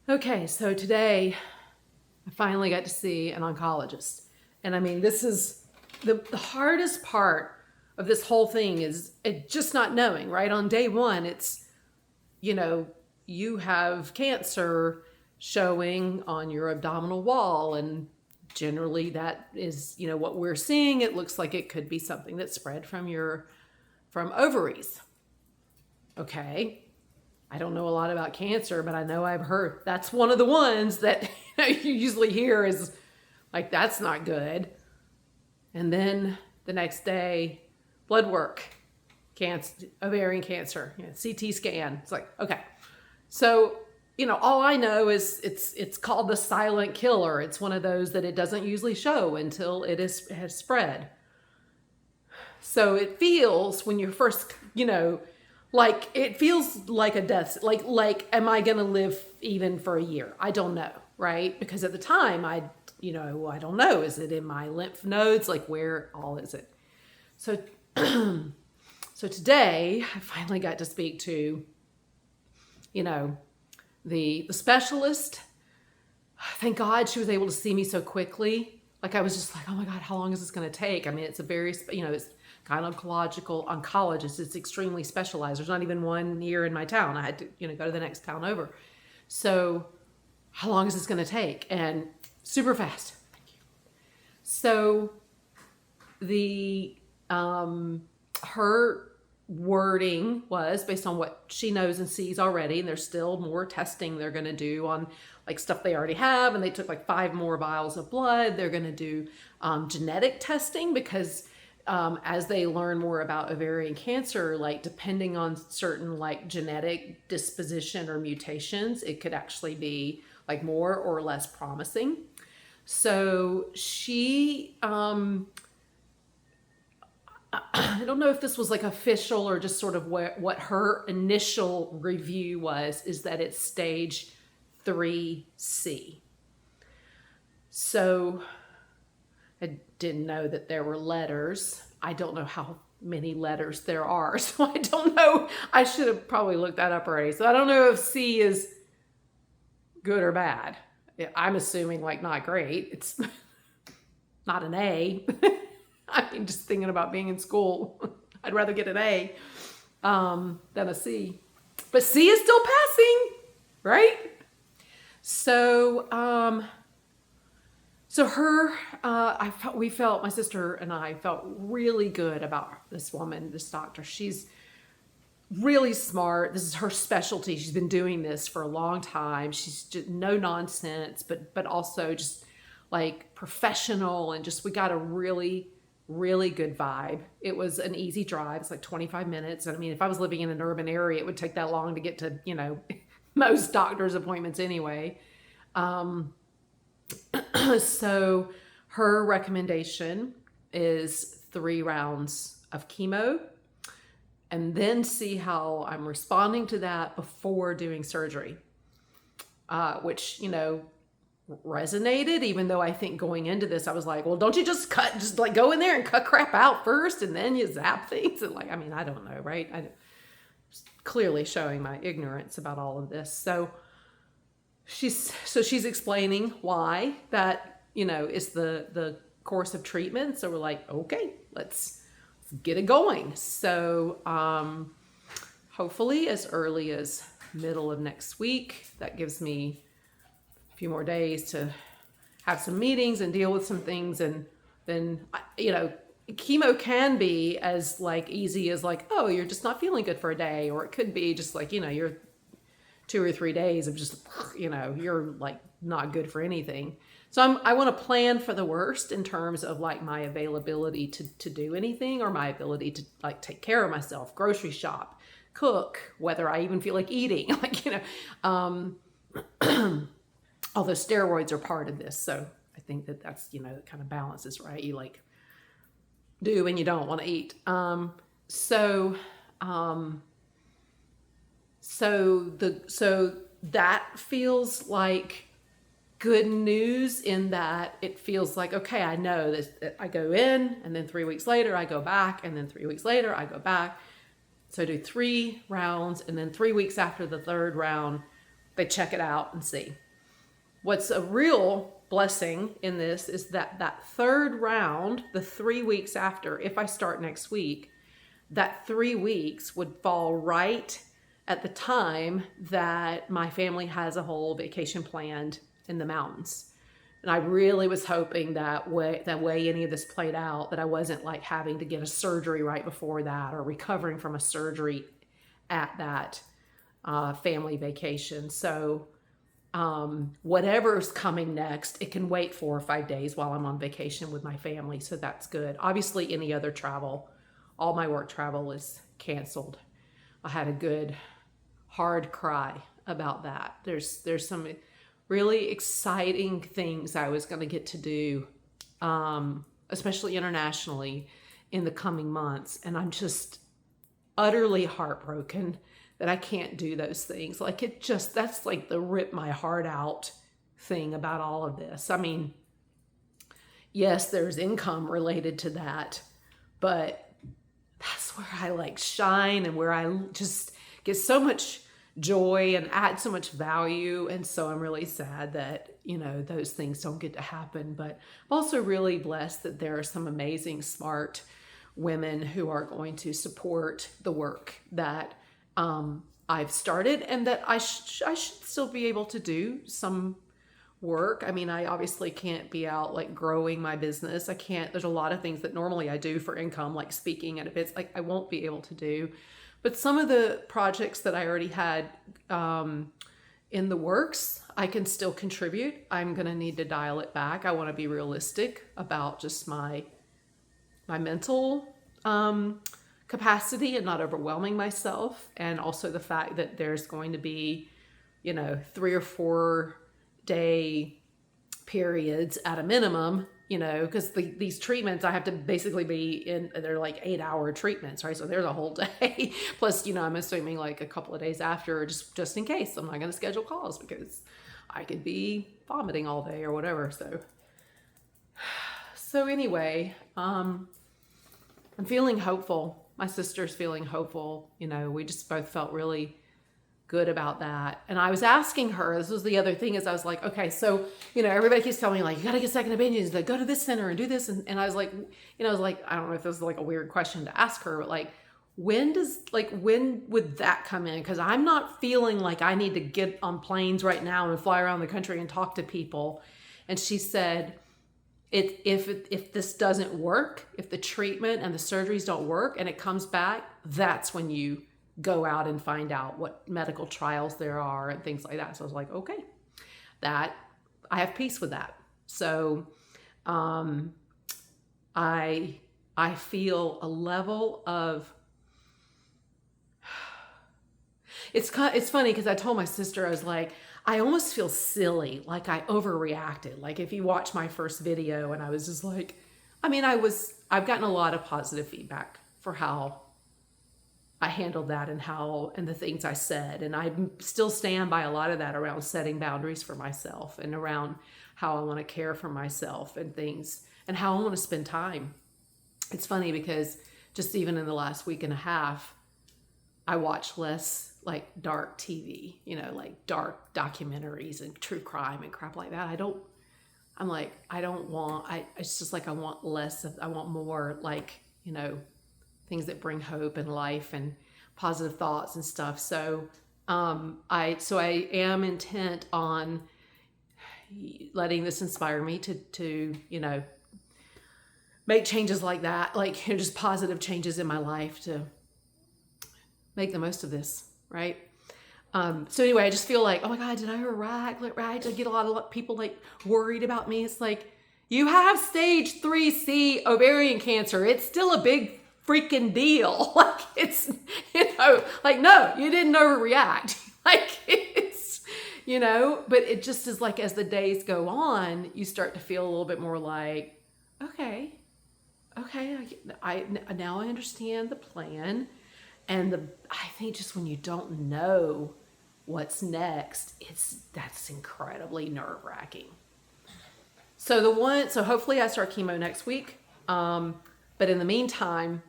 Okay, so today I finally got to see an oncologist. And I mean, this is the hardest part of this whole thing is it just not knowing, right? On day one, it's, you know, you have cancer showing on your abdominal wall. And generally that is, what we're seeing. It looks like it could be something that spread from ovaries. Okay. I don't know a lot about cancer, but I know I've heard that's one of the ones that you usually hear is like, that's not good. And then the next day, blood work, cancer, ovarian cancer, CT scan. It's like, okay. So, all I know is it's called the silent killer. It's one of those that it doesn't usually show until has spread. So it feels when you're first, like it feels like a death. Like, am I going to live even for a year? I don't know, right? Because at the time, I don't know. Is it in my lymph nodes? Like, where all is it? So, so today I finally got to speak to, the specialist. Thank God she was able to see me so quickly. Like, I was just like, oh my God, how long is this going to take? I mean, it's a very, it's gynecological oncologist. It's extremely specialized. There's not even one here in my town. I had to, go to the next town over. So how long is this going to take? And super fast. Thank you. So the, her wording was based on what she knows and sees already. And there's still more testing they're going to do on like stuff they already have. And they took like 5 more vials of blood. They're going to do genetic testing because as they learn more about ovarian cancer, like depending on certain like genetic disposition or mutations, it could actually be like more or less promising. So she, I don't know if this was like official or just sort of what her initial review was, is that it's stage 3C. So I didn't know that there were letters. I don't know how many letters there are. So I don't know. I should have probably looked that up already. So I don't know if C is good or bad. I'm assuming like not great. It's not an A. I mean, just thinking about being in school, I'd rather get an A than a C. But C is still passing, right? So, we felt, my sister and I felt really good about this woman, this doctor. She's really smart. This is her specialty. She's been doing this for a long time. She's just no nonsense, but also just like professional, and just, we got a really good vibe. It was an easy drive. It's like 25 minutes. And I mean, if I was living in an urban area, it would take that long to get to, most doctor's appointments anyway. So her recommendation is 3 rounds of chemo, and then see how I'm responding to that before doing surgery, which, resonated, even though I think going into this, I was like, well, don't you just like go in there and cut crap out first and then you zap things? And like, I mean, I don't know, right? I'm clearly showing my ignorance about all of this. So she's explaining why that, is the course of treatment. So we're like, okay, let's get it going. So hopefully as early as middle of next week. That gives me a few more days to have some meetings and deal with some things. And then, chemo can be as like easy as like, oh, you're just not feeling good for a day. Or it could be just like, you're 2 or 3 days of just, you're like not good for anything. So I want to plan for the worst in terms of like my availability to do anything, or my ability to like take care of myself, grocery shop, cook, whether I even feel like eating, although steroids are part of this. So I think that's, it kind of balances, right? You like do and you don't want to eat. So that feels like good news, in that it feels like, okay, I know this, I go in and then 3 weeks later I go back, and then 3 weeks later I go back. So I do 3 rounds, and then 3 weeks after the 3rd round, they check it out and see. What's a real blessing in this is that that third round, the 3 weeks after, if I start next week, that 3 weeks would fall right at the time that my family has a whole vacation planned in the mountains. And I really was hoping that way any of this played out, that I wasn't like having to get a surgery right before that or recovering from a surgery at that family vacation. So whatever's coming next, it can wait 4 or 5 days while I'm on vacation with my family. So that's good. Obviously, any other travel, all my work travel is canceled. I had a good hard cry about that. There's some really exciting things I was going to get to do, especially internationally in the coming months. And I'm just utterly heartbroken that I can't do those things. Like that's like the rip my heart out thing about all of this. I mean, yes, there's income related to that, but that's where I like shine and where I just get so much joy and add so much value. And so I'm really sad that, those things don't get to happen. But I'm also really blessed that there are some amazing, smart women who are going to support the work that I've started, and that I should still be able to do some work. I mean, I obviously can't be out like growing my business. I can't, there's a lot of things that normally I do for income, like speaking at events, like I won't be able to do. But some of the projects that I already had in the works, I can still contribute. I'm going to need to dial it back. I want to be realistic about just my mental capacity and not overwhelming myself. And also the fact that there's going to be, 3 or 4 day periods at a minimum, because these treatments I have to basically be in, they're like 8-hour treatments, right? So there's a whole day plus, I'm assuming like a couple of days after, just in case. I'm not going to schedule calls because I could be vomiting all day or whatever. So anyway, I'm feeling hopeful. My sister's feeling hopeful. We just both felt really good about that. And I was asking her, this was the other thing, is I was like, okay, so, everybody keeps telling me like, you got to get second opinions, like go to this center and do this. And I was like, I don't know if this is like a weird question to ask her, but like, when would that come in? Cause I'm not feeling like I need to get on planes right now and fly around the country and talk to people. And she said, if this doesn't work, if the treatment and the surgeries don't work and it comes back, that's when you go out and find out what medical trials there are and things like that. So I was like, okay, that I have peace with that. So I feel a level of, it's funny because I told my sister, I was like, I almost feel silly, like I overreacted. Like if you watch my first video, and I was just like, I've gotten a lot of positive feedback for how I handled that and the things I said. And I still stand by a lot of that around setting boundaries for myself and around how I want to care for myself and things and how I want to spend time. It's funny because just even in the last week and a half, I watch less like dark TV, like dark documentaries and true crime and crap like that. It's just like I want less of, I want more like, things that bring hope and life and positive thoughts and stuff. So I am intent on letting this inspire me to make changes like that, like just positive changes in my life to make the most of this, right? So anyway, I just feel like, oh my God, did I overreact? Right? I get a lot of people like worried about me. It's like, you have stage 3C ovarian cancer. It's still a big freaking deal. Like it's, like, no, you didn't overreact. Like it's, but it just is like, as the days go on, you start to feel a little bit more like, okay, I now I understand the plan. And I think just when you don't know what's next, that's incredibly nerve-wracking. So hopefully I start chemo next week. But in the meantime,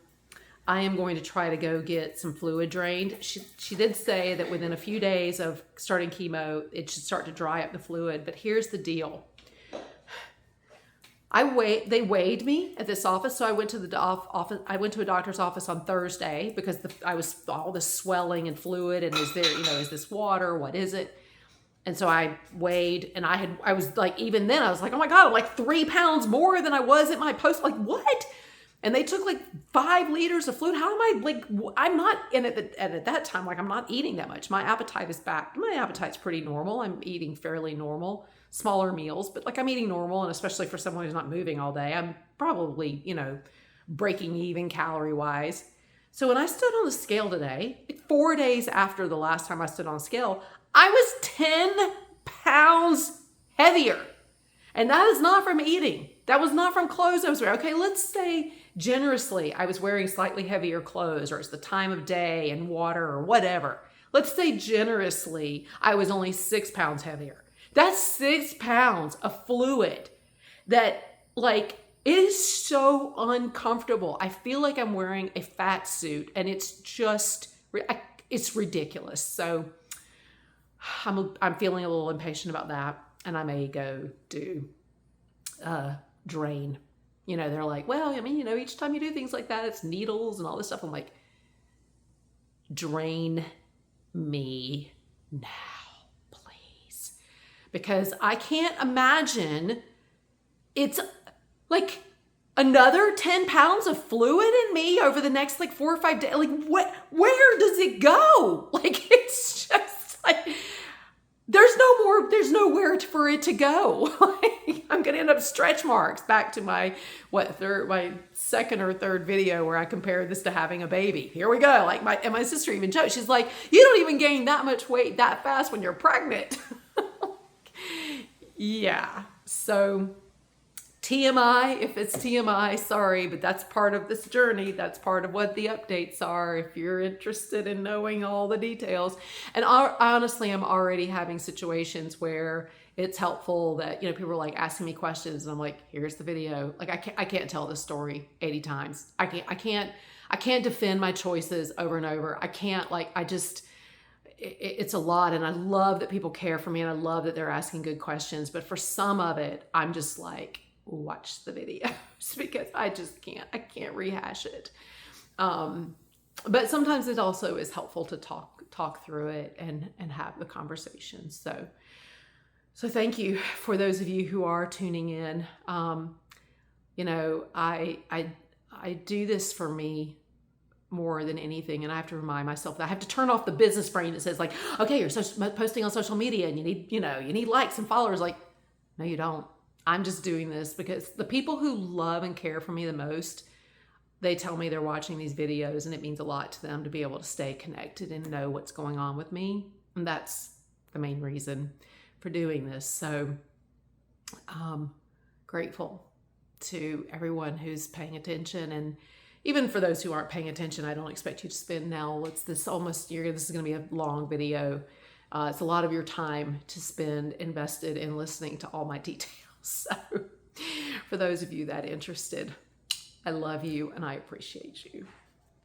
I am going to try to go get some fluid drained. She did say that within a few days of starting chemo, it should start to dry up the fluid. But here's the deal. They weighed me at this office. So I went to the office. I went to a doctor's office on Thursday because I was all this swelling and fluid. And is there, is this water? What is it? And so I weighed, and I was like, even then I was like, oh my God, I'm like 3 pounds more than I was at my post. Like, what? And they took like 5 liters of fluid. How am I like, I'm not, and at that time, like I'm not eating that much. My appetite is back. My appetite's pretty normal. I'm eating fairly normal, smaller meals, but like I'm eating normal. And especially for someone who's not moving all day, I'm probably, breaking even calorie wise. So when I stood on the scale today, like 4 days after the last time I stood on a scale, I was 10 pounds heavier. And that is not from eating. That was not from clothes I was wearing. Okay, let's say generously I was wearing slightly heavier clothes, or it's the time of day and water or whatever. Let's say generously I was only 6 pounds heavier. That's 6 pounds of fluid that like it is so uncomfortable. I feel like I'm wearing a fat suit and it's just, it's ridiculous. So I'm feeling a little impatient about that. And I may go do drain. They're like, well, I mean, each time you do things like that, it's needles and all this stuff. I'm like, drain me now, please. Because I can't imagine it's like another 10 pounds of fluid in me over the next like 4 or 5 days. Like, where does it go? Like, it's just like, there's nowhere for it to go. I'm going to end up stretch marks back to my second or third video where I compared this to having a baby. Here we go. Like my sister even joked. She's like, you don't even gain that much weight that fast when you're pregnant. Yeah. So TMI, if it's TMI, sorry, but that's part of this journey. That's part of what the updates are if you're interested in knowing all the details. And honestly, I'm already having situations where it's helpful that, people are like asking me questions and I'm like, here's the video. Like I can't tell this story 80 times. I can't defend my choices over and over. I can't it's a lot. And I love that people care for me and I love that they're asking good questions. But for some of it, I'm just like, watch the videos because I can't rehash it. But sometimes it also is helpful to talk through it and have the conversation. So thank you for those of you who are tuning in. I do this for me more than anything. And I have to remind myself that I have to turn off the business brain that says like, okay, you're posting on social media and you need likes and followers. Like, no, you don't. I'm just doing this because the people who love and care for me the most, they tell me they're watching these videos and it means a lot to them to be able to stay connected and know what's going on with me. And that's the main reason for doing this. So grateful to everyone who's paying attention. And even for those who aren't paying attention, I don't expect you to spend this is going to be a long video. It's a lot of your time to spend invested in listening to all my details. So for those of you that are interested, I love you and I appreciate you.